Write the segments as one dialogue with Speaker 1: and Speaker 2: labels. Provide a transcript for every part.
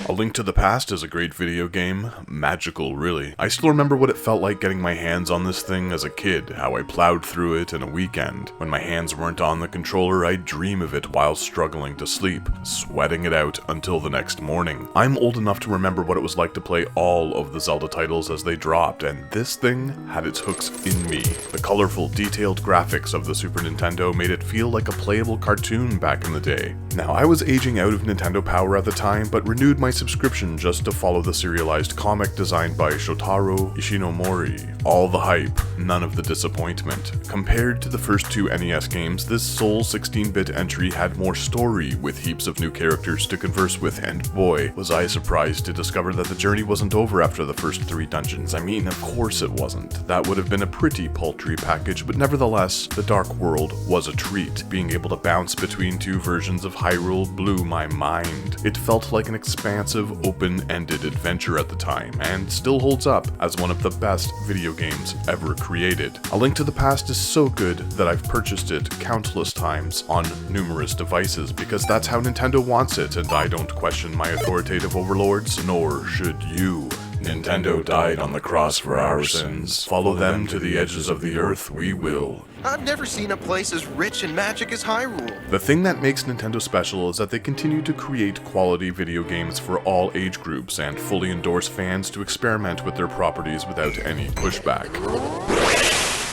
Speaker 1: A Link to the Past is a great video game. Magical, really. I still remember what it felt like getting my hands on this thing as a kid, how I plowed through it in a weekend. When my hands weren't on the controller, I'd dream of it while struggling to sleep, sweating it out until the next morning. I'm old enough to remember what it was like to play all of the Zelda titles as they dropped, and this thing had its hooks in me. The colorful, detailed graphics of the Super Nintendo made it feel like a playable cartoon back in the day. Now, I was aging out of Nintendo Power at the time, but renewed my subscription just to follow the serialized comic designed by Shotaro Ishinomori. All the hype, none of the disappointment. Compared to the first two NES games, this sole 16-bit entry had more story, with heaps of new characters to converse with, and boy, was I surprised to discover that the journey wasn't over after the first 3 dungeons. I mean, of course it wasn't. That would have been a pretty paltry package, but nevertheless, the Dark World was a treat. Being able to bounce between 2 versions of Hyrule blew my mind. It felt like an expansive, open-ended adventure at the time, and still holds up as one of the best video games ever created. A Link to the Past is so good that I've purchased it countless times on numerous devices, because that's how Nintendo wants it, and I don't question my authoritative overlords, nor should you. Nintendo died on the cross for our sins. Follow them to the edges of the earth, we will.
Speaker 2: I've never seen a place as rich in magic as Hyrule.
Speaker 1: The thing that makes Nintendo special is that they continue to create quality video games for all age groups and fully endorse fans to experiment with their properties without any pushback.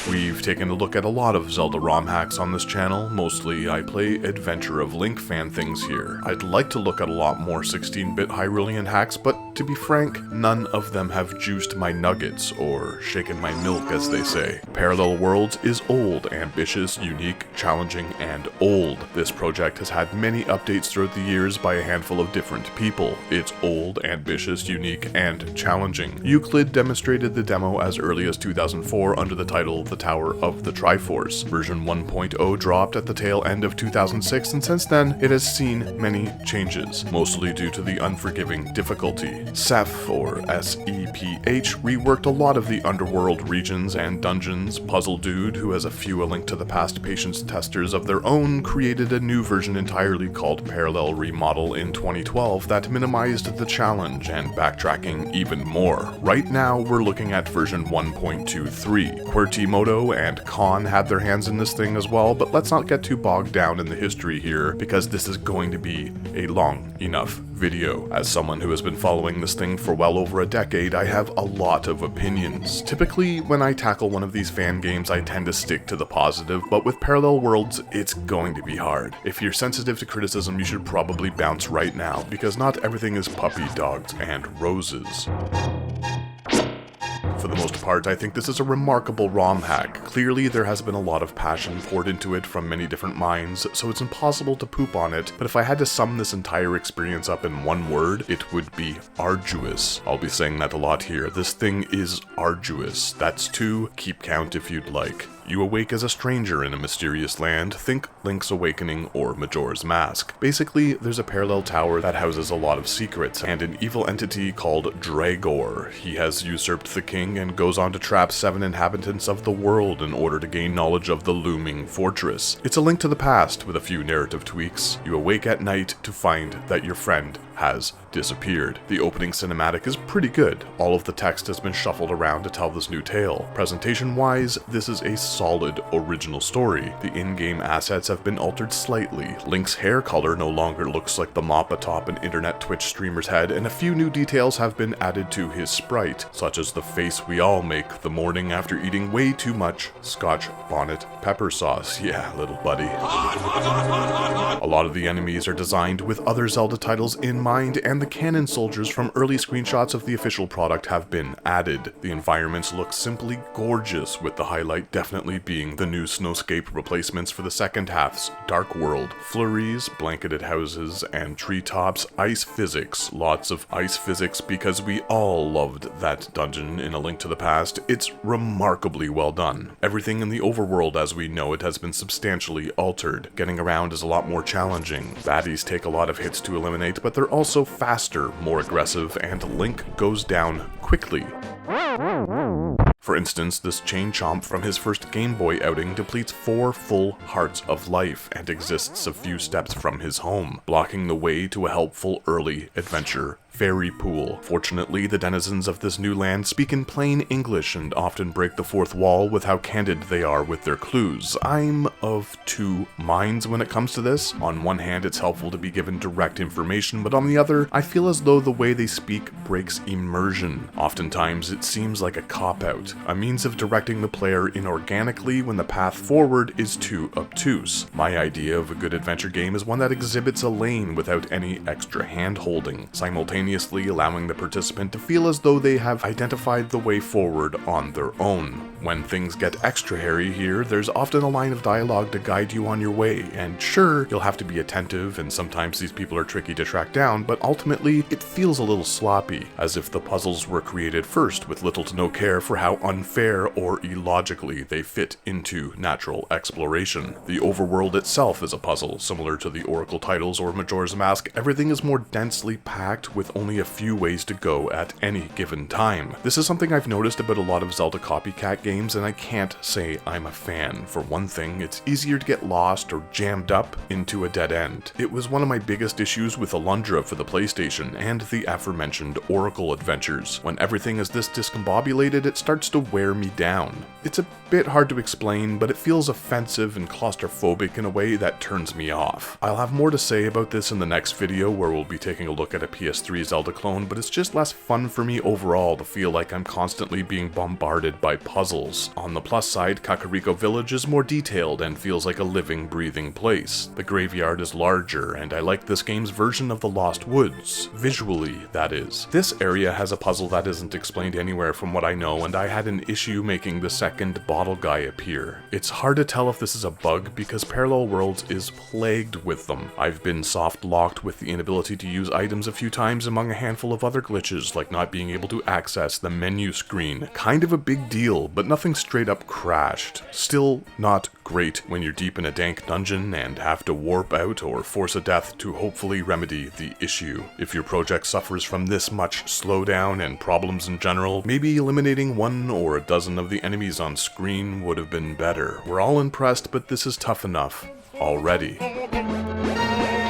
Speaker 1: We've taken a look at a lot of Zelda ROM hacks on this channel. Mostly I play Adventure of Link fan things here. I'd like to look at a lot more 16-bit Hyrulean hacks, but to be frank, none of them have juiced my nuggets, or shaken my milk as they say. Parallel Worlds is old, ambitious, unique, challenging, and old. This project has had many updates throughout the years by a handful of different people. It's old, ambitious, unique, and challenging. Euclid demonstrated the demo as early as 2004 under the title The Tower of the Triforce. Version 1.0 dropped at the tail end of 2006, and since then it has seen many changes, mostly due to the unforgiving difficulty. Seph, or S-E-P-H, reworked a lot of the underworld regions and dungeons. Puzzle Dude, who has a few A Link to the Past patience testers of their own, created a new version entirely called Parallel Remodel in 2012 that minimized the challenge and backtracking even more. Right now we're looking at version 1.23. QWERTY and Khan had their hands in this thing as well, but let's not get too bogged down in the history here, because this is going to be a long enough video. As someone who has been following this thing for well over a decade, I have a lot of opinions. Typically, when I tackle one of these fan games, I tend to stick to the positive, but with Parallel Worlds, it's going to be hard. If you're sensitive to criticism, you should probably bounce right now, because not everything is puppy dogs and roses. For the most part, I think this is a remarkable ROM hack. Clearly, there has been a lot of passion poured into it from many different minds, so it's impossible to poop on it, but if I had to sum this entire experience up in one word, it would be arduous. I'll be saying that a lot here. This thing is arduous. That's 2, keep count if you'd like. You awake as a stranger in a mysterious land. Think Link's Awakening or Majora's Mask. Basically, there's a parallel tower that houses a lot of secrets, and an evil entity called Dragor. He has usurped the king and goes on to trap 7 inhabitants of the world in order to gain knowledge of the looming fortress. It's a Link to the Past with a few narrative tweaks. You awake at night to find that your friend has disappeared. The opening cinematic is pretty good. All of the text has been shuffled around to tell this new tale. Presentation-wise, this is a solid original story. The in-game assets have been altered slightly. Link's hair color no longer looks like the mop atop an internet Twitch streamer's head, and a few new details have been added to his sprite, such as the face we all make the morning after eating way too much Scotch bonnet pepper sauce. Yeah, little buddy. A lot of the enemies are designed with other Zelda titles in mind, and the cannon soldiers from early screenshots of the official product have been added. The environments look simply gorgeous, with the highlight definitely being the new snowscape replacements for the second half's Dark World. Flurries, blanketed houses, and treetops, ice physics. Lots of ice physics because we all loved that dungeon in A Link to the Past. It's remarkably well done. Everything in the overworld as we know it has been substantially altered. Getting around is a lot more challenging. Baddies take a lot of hits to eliminate, but they're also faster, more aggressive, and Link goes down quickly. For instance, this Chain Chomp from his first Game Boy outing depletes 4 full hearts of life and exists a few steps from his home, blocking the way to a helpful early adventure fairy pool. Fortunately, the denizens of this new land speak in plain English and often break the fourth wall with how candid they are with their clues. I'm of two minds when it comes to this. On one hand, it's helpful to be given direct information, but on the other, I feel as though the way they speak breaks immersion. Oftentimes, it seems like a cop-out, a means of directing the player inorganically when the path forward is too obtuse. My idea of a good adventure game is one that exhibits a lane without any extra hand-holding, simultaneously allowing the participant to feel as though they have identified the way forward on their own. When things get extra hairy here, there's often a line of dialogue to guide you on your way, and sure, you'll have to be attentive, and sometimes these people are tricky to track down, but ultimately, it feels a little sloppy, as if the puzzles were created first with little to no care for how unfair or illogically they fit into natural exploration. The overworld itself is a puzzle, similar to the Oracle titles or Majora's Mask. Everything is more densely packed with only a few ways to go at any given time. This is something I've noticed about a lot of Zelda copycat games, and I can't say I'm a fan. For one thing, it's easier to get lost or jammed up into a dead end. It was one of my biggest issues with Alundra for the PlayStation and the aforementioned Oracle adventures. When everything is this discombobulated, it starts to wear me down. It's a bit hard to explain, but it feels offensive and claustrophobic in a way that turns me off. I'll have more to say about this in the next video where we'll be taking a look at a PS3 Zelda clone, but it's just less fun for me overall to feel like I'm constantly being bombarded by puzzles. On the plus side, Kakariko Village is more detailed and feels like a living, breathing place. The graveyard is larger, and I like this game's version of the Lost Woods. Visually, that is. This area has a puzzle that isn't explained anywhere from what I know, and I had an issue making the second bottle guy appear. It's hard to tell if this is a bug because Parallel Worlds is plagued with them. I've been soft locked with the inability to use items a few times among a handful of other glitches, like not being able to access the menu screen. Kind of a big deal, but nothing straight up crashed. Still not great when you're deep in a dank dungeon and have to warp out or force a death to hopefully remedy the issue. If your project suffers from this much slowdown and problems in general, maybe eliminating one or a dozen of the enemies on screen would have been better. We're all impressed, but this is tough enough already.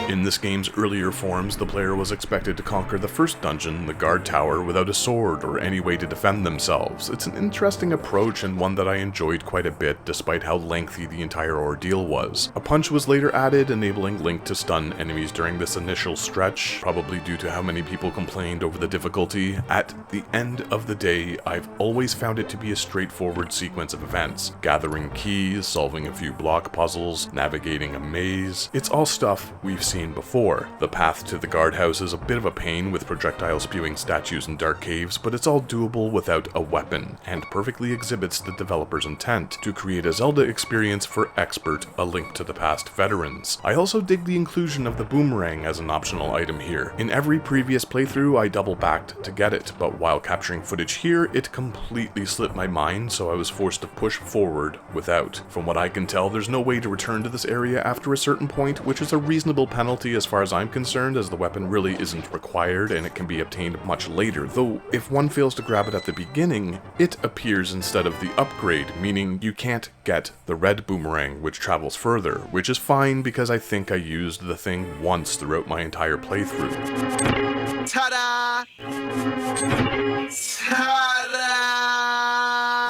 Speaker 1: In this game's earlier forms, the player was expected to conquer the first dungeon, the guard tower, without a sword or any way to defend themselves. It's an interesting approach and one that I enjoyed quite a bit, despite how lengthy the entire ordeal was. A punch was later added, enabling Link to stun enemies during this initial stretch, probably due to how many people complained over the difficulty. At the end of the day, I've always found it to be a straightforward sequence of events. Gathering keys, solving a few block puzzles, navigating a maze. It's all stuff we've seen before. The path to the guardhouse is a bit of a pain with projectile spewing statues and dark caves, but it's all doable without a weapon, and perfectly exhibits the developer's intent to create a Zelda experience for expert A Link to the Past veterans. I also dig the inclusion of the boomerang as an optional item here. In every previous playthrough, I double-backed to get it, but while capturing footage here, it completely slipped my mind, so I was forced to push forward without. From what I can tell, there's no way to return to this area after a certain point, which is a reasonable penalty as far as I'm concerned, as the weapon really isn't required and it can be obtained much later, though if one fails to grab it at the beginning, it appears instead of the upgrade, meaning you can't get the red boomerang, which travels further, which is fine because I think I used the thing once throughout my entire playthrough.
Speaker 2: Ta-da! Ta-da!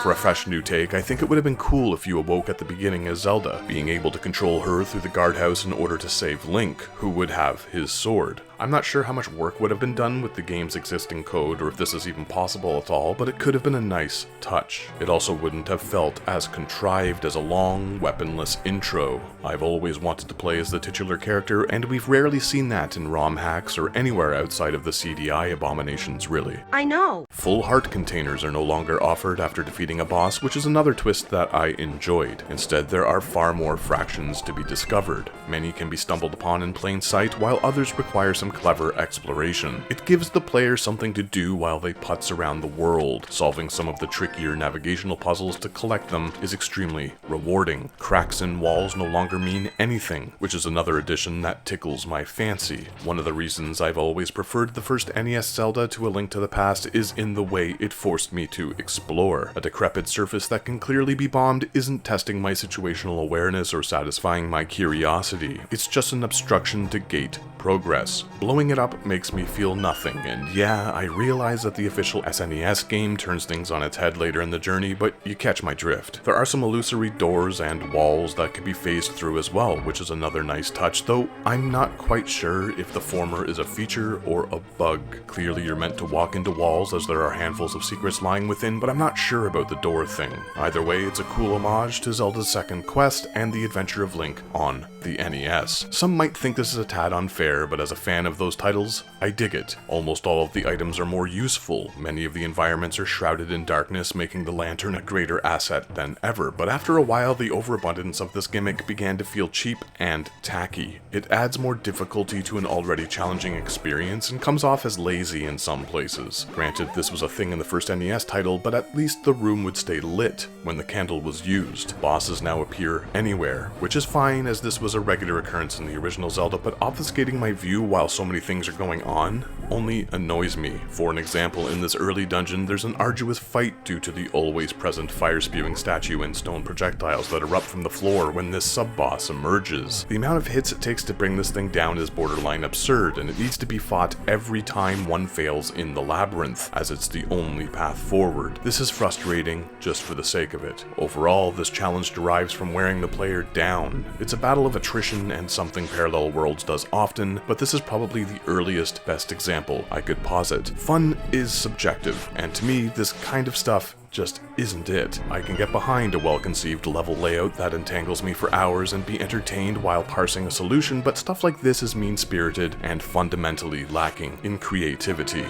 Speaker 1: For a fresh new take, I think it would have been cool if you awoke at the beginning as Zelda, being able to control her through the guardhouse in order to save Link, who would have his sword. I'm not sure how much work would have been done with the game's existing code or if this is even possible at all, but it could have been a nice touch. It also wouldn't have felt as contrived as a long, weaponless intro. I've always wanted to play as the titular character, and we've rarely seen that in ROM hacks or anywhere outside of the CDI abominations, really.
Speaker 3: I know.
Speaker 1: Full heart containers are no longer offered after defeating a boss, which is another twist that I enjoyed. Instead, there are far more fractions to be discovered. Many can be stumbled upon in plain sight, while others require some clever exploration. It gives the player something to do while they putz around the world. Solving some of the trickier navigational puzzles to collect them is extremely rewarding. Cracks in walls no longer mean anything, which is another addition that tickles my fancy. One of the reasons I've always preferred the first NES Zelda to A Link to the Past is in the way it forced me to explore. A decrepit surface that can clearly be bombed isn't testing my situational awareness or satisfying my curiosity. It's just an obstruction to gate progress. Blowing it up makes me feel nothing, and yeah, I realize that the official SNES game turns things on its head later in the journey, but you catch my drift. There are some illusory doors and walls that can be phased through as well, which is another nice touch, though I'm not quite sure if the former is a feature or a bug. Clearly you're meant to walk into walls as there are handfuls of secrets lying within, but I'm not sure about the door thing. Either way, it's a cool homage to Zelda's second quest and the Adventure of Link on the NES. Some might think this is a tad unfair, but as a fan of those titles, I dig it. Almost all of the items are more useful. Many of the environments are shrouded in darkness, making the lantern a greater asset than ever, but after a while the overabundance of this gimmick began to feel cheap and tacky. It adds more difficulty to an already challenging experience and comes off as lazy in some places. Granted, this was a thing in the first NES title, but at least the room would stay lit when the candle was used. Bosses now appear anywhere, which is fine as this was a regular occurrence in the original Zelda, but obfuscating my view while so many things are going on only annoys me. For an example, in this early dungeon, there's an arduous fight due to the always present fire-spewing statue and stone projectiles that erupt from the floor when this sub-boss emerges. The amount of hits it takes to bring this thing down is borderline absurd, and it needs to be fought every time one fails in the labyrinth, as it's the only path forward. This is frustrating just for the sake of it. Overall, this challenge derives from wearing the player down. It's a battle of attrition and something Parallel Worlds does often, but this is probably the earliest, best example I could posit. Fun is subjective, and to me, this kind of stuff just isn't it. I can get behind a well-conceived level layout that entangles me for hours and be entertained while parsing a solution, but stuff like this is mean-spirited and fundamentally lacking in creativity.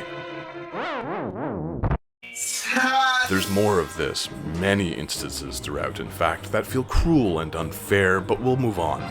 Speaker 1: There's more of this, many instances throughout in fact, that feel cruel and unfair, but we'll move on.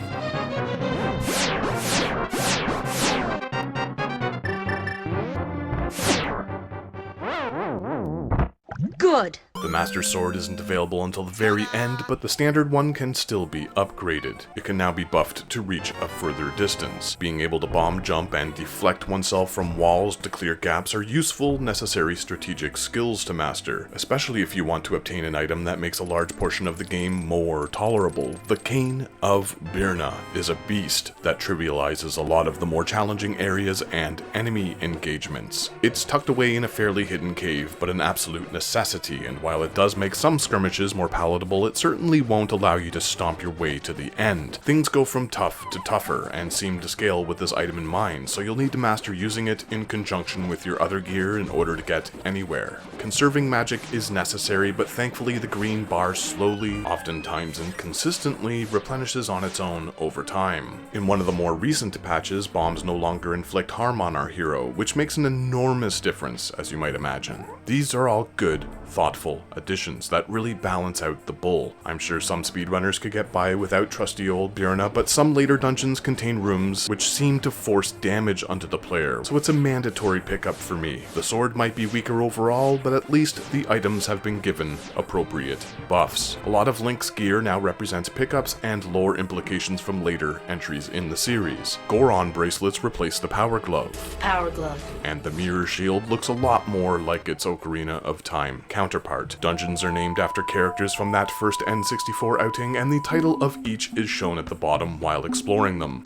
Speaker 3: Good.
Speaker 1: The Master Sword isn't available until the very end, but the standard one can still be upgraded. It can now be buffed to reach a further distance. Being able to bomb jump and deflect oneself from walls to clear gaps are useful, necessary strategic skills to master, especially if you want to obtain an item that makes a large portion of the game more tolerable. The Cane of Birna is a beast that trivializes a lot of the more challenging areas and enemy engagements. It's tucked away in a fairly hidden cave, but an absolute necessity, and while it does make some skirmishes more palatable, it certainly won't allow you to stomp your way to the end. Things go from tough to tougher, and seem to scale with this item in mind, so you'll need to master using it in conjunction with your other gear in order to get anywhere. Conserving magic is necessary, but thankfully the green bar slowly, oftentimes inconsistently, replenishes on its own over time. In one of the more recent patches, bombs no longer inflict harm on our hero, which makes an enormous difference, as you might imagine. These are all good, thoughtful additions that really balance out the bull. I'm sure some speedrunners could get by without trusty old Birna, but some later dungeons contain rooms which seem to force damage onto the player, so it's a mandatory pickup for me. The sword might be weaker overall, but at least the items have been given appropriate buffs. A lot of Link's gear now represents pickups and lore implications from later entries in the series. Goron bracelets replace the Power Glove.
Speaker 3: Power glove.
Speaker 1: And the Mirror Shield looks a lot more like its Ocarina of Time counterpart. Dungeons are named after characters from that first N64 outing, and the title of each is shown at the bottom while exploring them.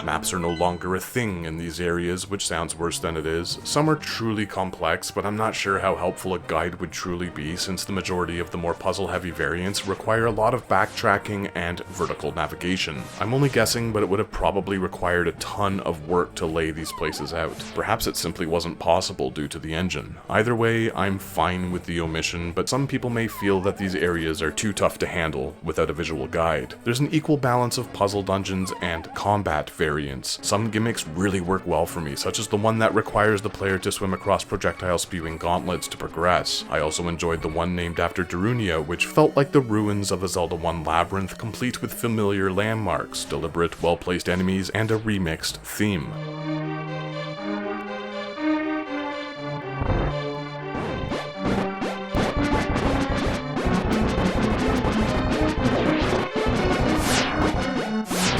Speaker 1: Maps are no longer a thing in these areas, which sounds worse than it is. Some are truly complex, but I'm not sure how helpful a guide would truly be, since the majority of the more puzzle-heavy variants require a lot of backtracking and vertical navigation. I'm only guessing, but it would have probably required a ton of work to lay these places out. Perhaps it simply wasn't possible due to the engine. Either way, I'm fine with the omission, but some people may feel that these areas are too tough to handle without a visual guide. There's an equal balance of puzzle dungeons and combat variants. Some gimmicks really work well for me, such as the one that requires the player to swim across projectile-spewing gauntlets to progress. I also enjoyed the one named after Darunia, which felt like the ruins of a Zelda 1 labyrinth, complete with familiar landmarks, deliberate, well-placed enemies, and a remixed theme.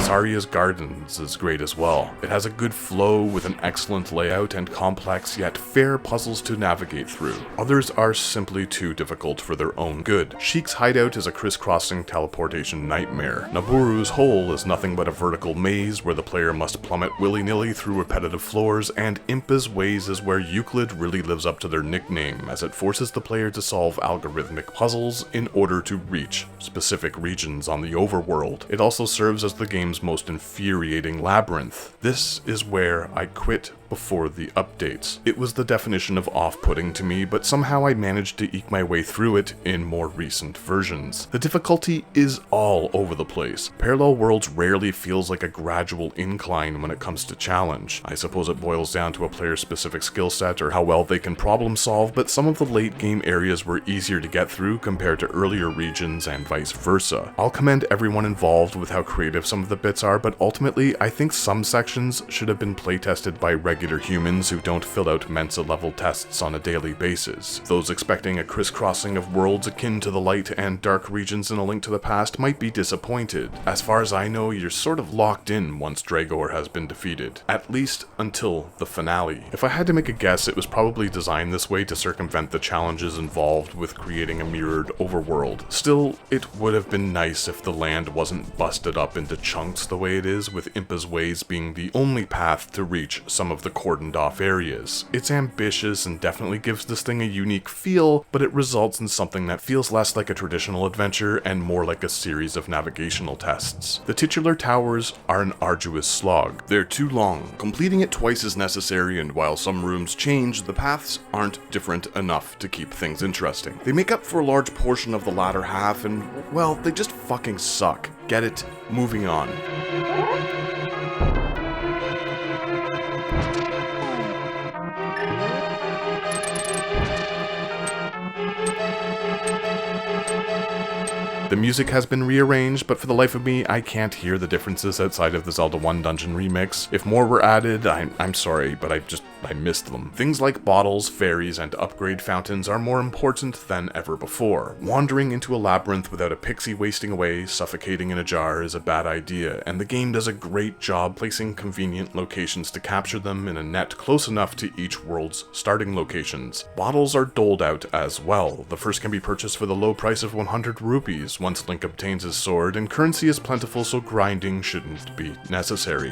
Speaker 1: Saria's Gardens is great as well. It has a good flow with an excellent layout and complex yet fair puzzles to navigate through. Others are simply too difficult for their own good. Sheik's Hideout is a crisscrossing teleportation nightmare. Naburu's Hole is nothing but a vertical maze where the player must plummet willy-nilly through repetitive floors, and Impa's Ways is where Euclid really lives up to their nickname, as it forces the player to solve algorithmic puzzles in order to reach specific regions on the overworld. It also serves as the game's most infuriating labyrinth. This is where I quit before the updates. It was the definition of off-putting to me, but somehow I managed to eke my way through it in more recent versions. The difficulty is all over the place. Parallel Worlds rarely feels like a gradual incline when it comes to challenge. I suppose it boils down to a player's specific skill set or how well they can problem solve, but some of the late game areas were easier to get through compared to earlier regions and vice versa. I'll commend everyone involved with how creative some of the bits are, but ultimately I think some sections should have been playtested by regular humans who don't fill out Mensa-level tests on a daily basis. Those expecting a crisscrossing of worlds akin to the light and dark regions in A Link to the Past might be disappointed. As far as I know, you're sort of locked in once Dragor has been defeated, at least until the finale. If I had to make a guess, it was probably designed this way to circumvent the challenges involved with creating a mirrored overworld. Still, it would have been nice if the land wasn't busted up into chunks the way it is, with Impa's Ways being the only path to reach some of the cordoned off areas. It's ambitious and definitely gives this thing a unique feel, but it results in something that feels less like a traditional adventure and more like a series of navigational tests. The titular towers are an arduous slog. They're too long. Completing it twice is necessary, and while some rooms change, the paths aren't different enough to keep things interesting. They make up for a large portion of the latter half, and, well, they just fucking suck. Get it? Moving on. The music has been rearranged, but for the life of me, I can't hear the differences outside of the Zelda 1 dungeon remix. If more were added, I'm sorry, but I missed them. Things like bottles, fairies, and upgrade fountains are more important than ever before. Wandering into a labyrinth without a pixie wasting away, suffocating in a jar is a bad idea, and the game does a great job placing convenient locations to capture them in a net close enough to each world's starting locations. Bottles are doled out as well. The first can be purchased for the low price of 100 rupees once Link obtains his sword, and currency is plentiful, so grinding shouldn't be necessary.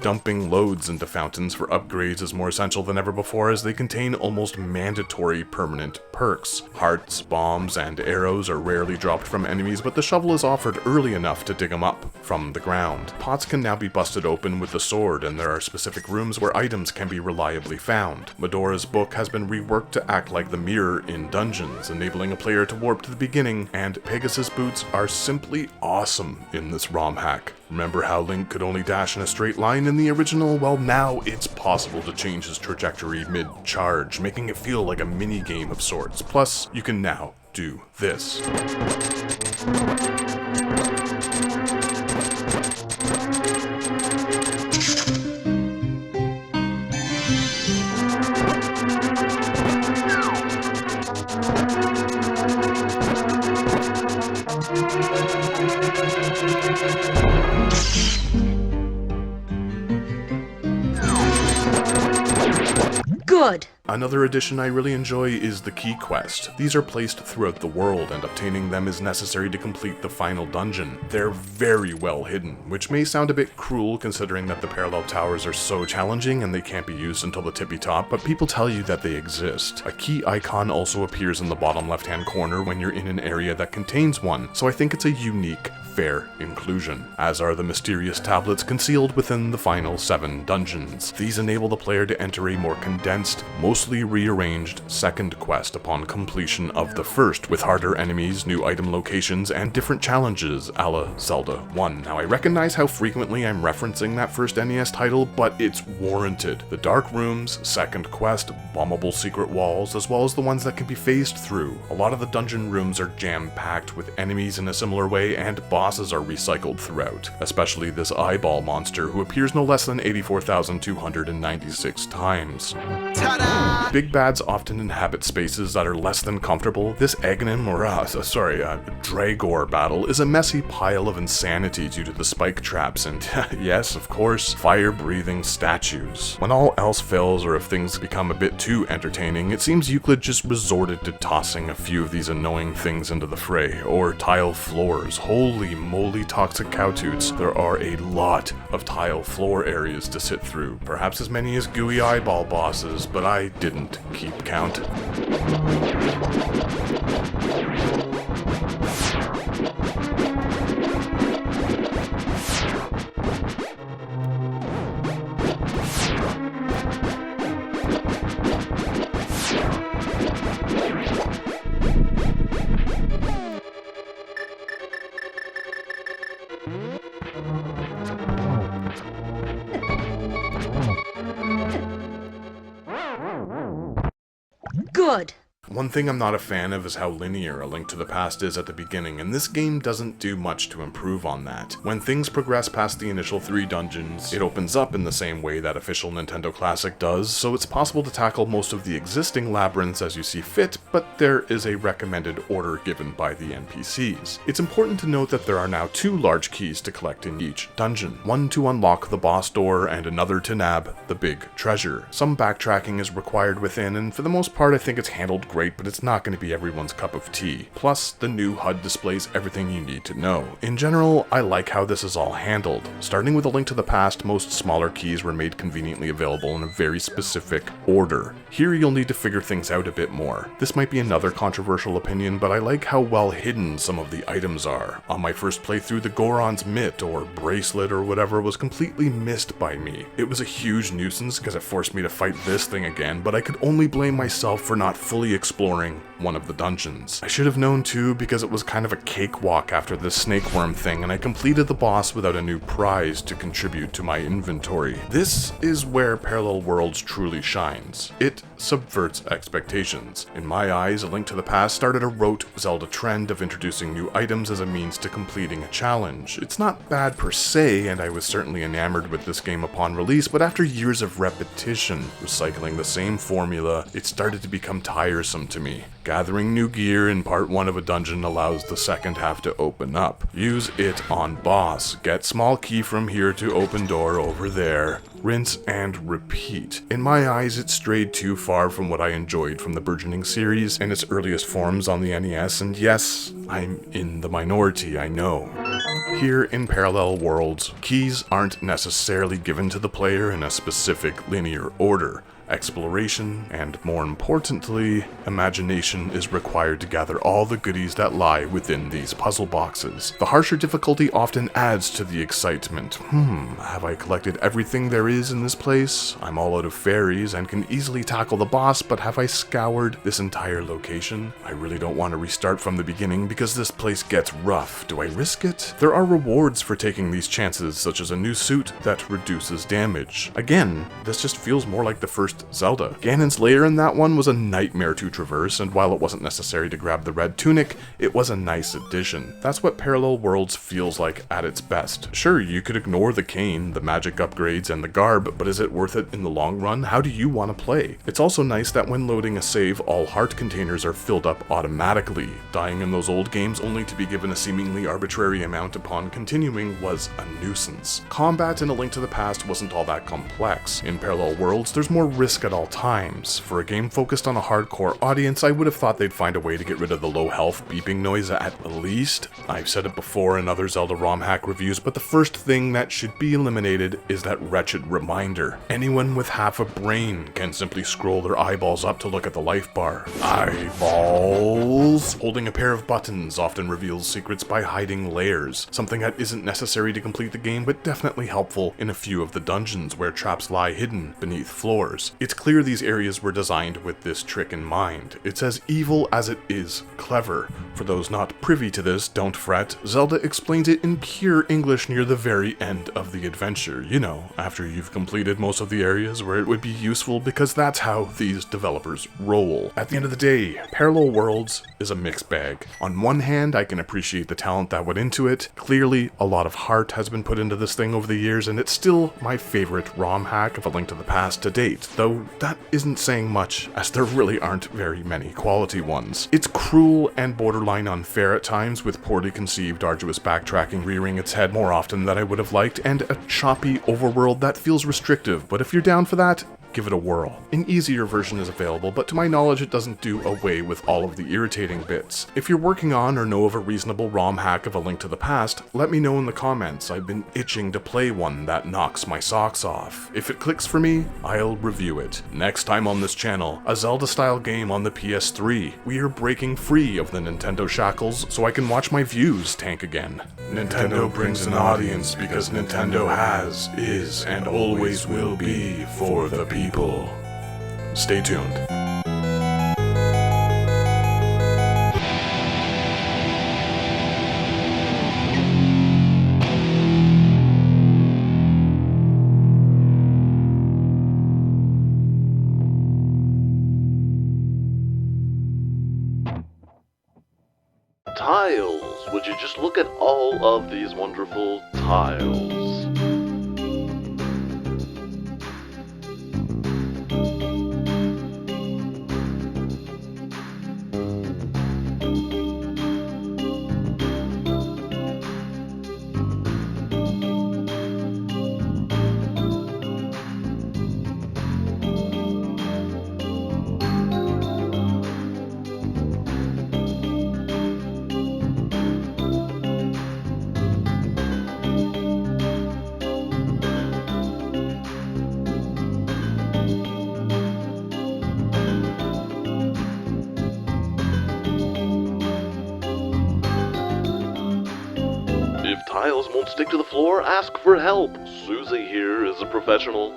Speaker 1: Dumping loads into fountains for upgrades is more essential than ever before, as they contain almost mandatory permanent perks. Hearts, bombs, and arrows are rarely dropped from enemies, but the shovel is offered early enough to dig them up from the ground. Pots can now be busted open with the sword, and there are specific rooms where items can be reliably found. Medora's book has been reworked to act like the mirror in dungeons, enabling a player to warp to the beginning, and Pegasus boots are simply awesome in this ROM hack. Remember how Link could only dash in a straight line in the original? Well, now it's possible to change his trajectory mid-charge, making it feel like a mini-game of sorts. Plus, you can now do this.
Speaker 3: Good.
Speaker 1: Another addition I really enjoy is the Key Quest. These are placed throughout the world, and obtaining them is necessary to complete the final dungeon. They're very well hidden, which may sound a bit cruel considering that the parallel towers are so challenging and they can't be used until the tippy top, but people tell you that they exist. A key icon also appears in the bottom left-hand corner when you're in an area that contains one, so I think it's a unique, fair inclusion, as are the mysterious tablets concealed within the final 7 dungeons. These enable the player to enter a more condensed, mostly rearranged second quest upon completion of the first, with harder enemies, new item locations, and different challenges a la Zelda 1. Now I recognize how frequently I'm referencing that first NES title, but it's warranted. The dark rooms, second quest, bombable secret walls, as well as the ones that can be phased through. A lot of the dungeon rooms are jam-packed with enemies in a similar way, and bosses are recycled throughout, especially this eyeball monster who appears no less than 84,296 times.
Speaker 2: Ta-da!
Speaker 1: Big bads often inhabit spaces that are less than comfortable. This Dragor battle is a messy pile of insanity due to the spike traps and, yes, of course, fire-breathing statues. When all else fails or if things become a bit too entertaining, it seems Euclid just resorted to tossing a few of these annoying things into the fray, or tile floors. Holy moly, toxic cow toots. There are a lot of tile floor areas to sit through, perhaps as many as gooey eyeball bosses, but I didn't keep count.
Speaker 3: Good.
Speaker 1: One thing I'm not a fan of is how linear A Link to the Past is at the beginning, and this game doesn't do much to improve on that. When things progress past the initial 3 dungeons, it opens up in the same way that official Nintendo Classic does, so it's possible to tackle most of the existing labyrinths as you see fit, but there is a recommended order given by the NPCs. It's important to note that there are now 2 large keys to collect in each dungeon, one to unlock the boss door and another to nab the big treasure. Some backtracking is required within, and for the most part I think it's handled great, but it's not going to be everyone's cup of tea. Plus, the new HUD displays everything you need to know. In general, I like how this is all handled. Starting with A Link to the Past, most smaller keys were made conveniently available in a very specific order. Here you'll need to figure things out a bit more. This might be another controversial opinion, but I like how well hidden some of the items are. On my first playthrough, the Goron's mitt or bracelet or whatever was completely missed by me. It was a huge nuisance because it forced me to fight this thing again, but I could only blame myself for not fully exploring one of the dungeons. I should have known too, because it was kind of a cakewalk after the snake worm thing, and I completed the boss without a new prize to contribute to my inventory. This is where Parallel Worlds truly shines. It subverts expectations. In my eyes, A Link to the Past started a rote Zelda trend of introducing new items as a means to completing a challenge. It's not bad per se, and I was certainly enamored with this game upon release, but after years of repetition, recycling the same formula, it started to become tiresome to me. Gathering new gear in part 1 of a dungeon allows the second half to open up. Use it on boss. Get small key from here to open door over there. Rinse and repeat. In my eyes, it strayed too far from what I enjoyed from the burgeoning series and its earliest forms on the NES, and yes, I'm in the minority, I know. Here in Parallel Worlds, keys aren't necessarily given to the player in a specific linear order. Exploration, and more importantly, imagination is required to gather all the goodies that lie within these puzzle boxes. The harsher difficulty often adds to the excitement. Have I collected everything there is in this place? I'm all out of fairies and can easily tackle the boss, but have I scoured this entire location? I really don't want to restart from the beginning because this place gets rough. Do I risk it? There are rewards for taking these chances, such as a new suit that reduces damage. Again, this just feels more like the first Zelda. Ganon's lair in that one was a nightmare to traverse, and while it wasn't necessary to grab the red tunic, it was a nice addition. That's what Parallel Worlds feels like at its best. Sure, you could ignore the cane, the magic upgrades, and the garb, but is it worth it in the long run? How do you want to play? It's also nice that when loading a save, all heart containers are filled up automatically. Dying in those old games only to be given a seemingly arbitrary amount upon continuing was a nuisance. Combat in A Link to the Past wasn't all that complex. In Parallel Worlds, there's more risk at all times. For a game focused on a hardcore audience, I would have thought they'd find a way to get rid of the low health beeping noise at least. I've said it before in other Zelda ROM hack reviews, but the first thing that should be eliminated is that wretched reminder. Anyone with half a brain can simply scroll their eyeballs up to look at the life bar. Eyeballs! Holding a pair of buttons often reveals secrets by hiding layers, something that isn't necessary to complete the game, but definitely helpful in a few of the dungeons where traps lie hidden beneath floors. It's clear these areas were designed with this trick in mind. It's as evil as it is clever. For those not privy to this, don't fret. Zelda explains it in pure English near the very end of the adventure. You know, after you've completed most of the areas where it would be useful, because that's how these developers roll. At the end of the day, Parallel Worlds is a mixed bag. On one hand, I can appreciate the talent that went into it. Clearly, a lot of heart has been put into this thing over the years, and it's still my favorite ROM hack of A Link to the Past to date, though though that isn't saying much, as there really aren't very many quality ones. It's cruel and borderline unfair at times, with poorly conceived, arduous backtracking rearing its head more often than I would have liked, and a choppy overworld that feels restrictive, but if you're down for that, give it a whirl. An easier version is available, but to my knowledge it doesn't do away with all of the irritating bits. If you're working on or know of a reasonable ROM hack of A Link to the Past, let me know in the comments. I've been itching to play one that knocks my socks off. If it clicks for me, I'll review it. Next time on this channel, a Zelda-style game on the PS3. We are breaking free of the Nintendo shackles so I can watch my views tank again. Nintendo brings an audience because Nintendo has, is, and always will be for the people. Stay tuned.
Speaker 4: Tiles! Would you just look at all of these wonderful tiles? If tiles won't stick to the floor, ask for help. Susie here is a professional.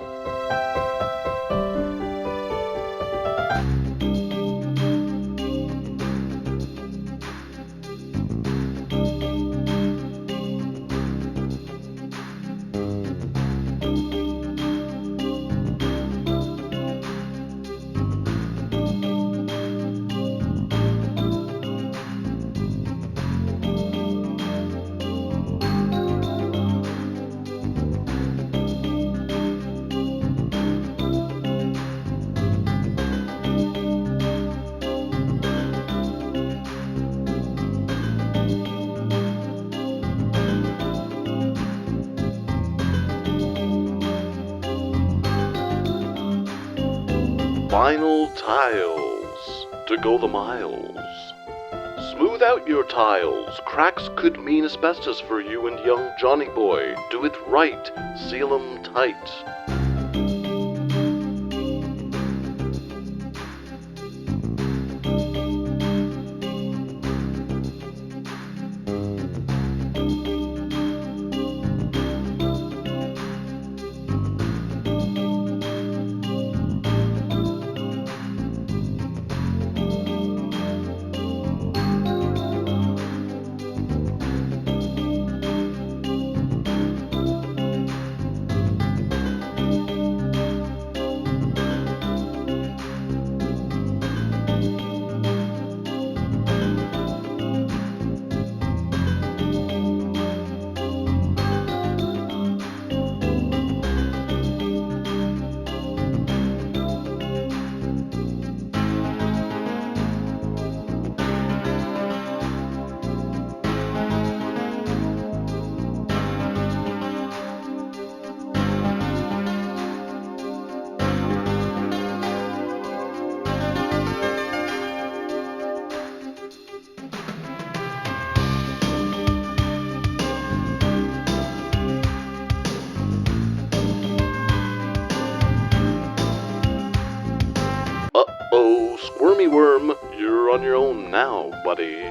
Speaker 4: Vinyl tiles, to go the miles. Smooth out your tiles. Cracks could mean asbestos for you and young Johnny boy. Do it right. Seal 'em tight. Uh-oh, squirmy worm, you're on your own now, buddy.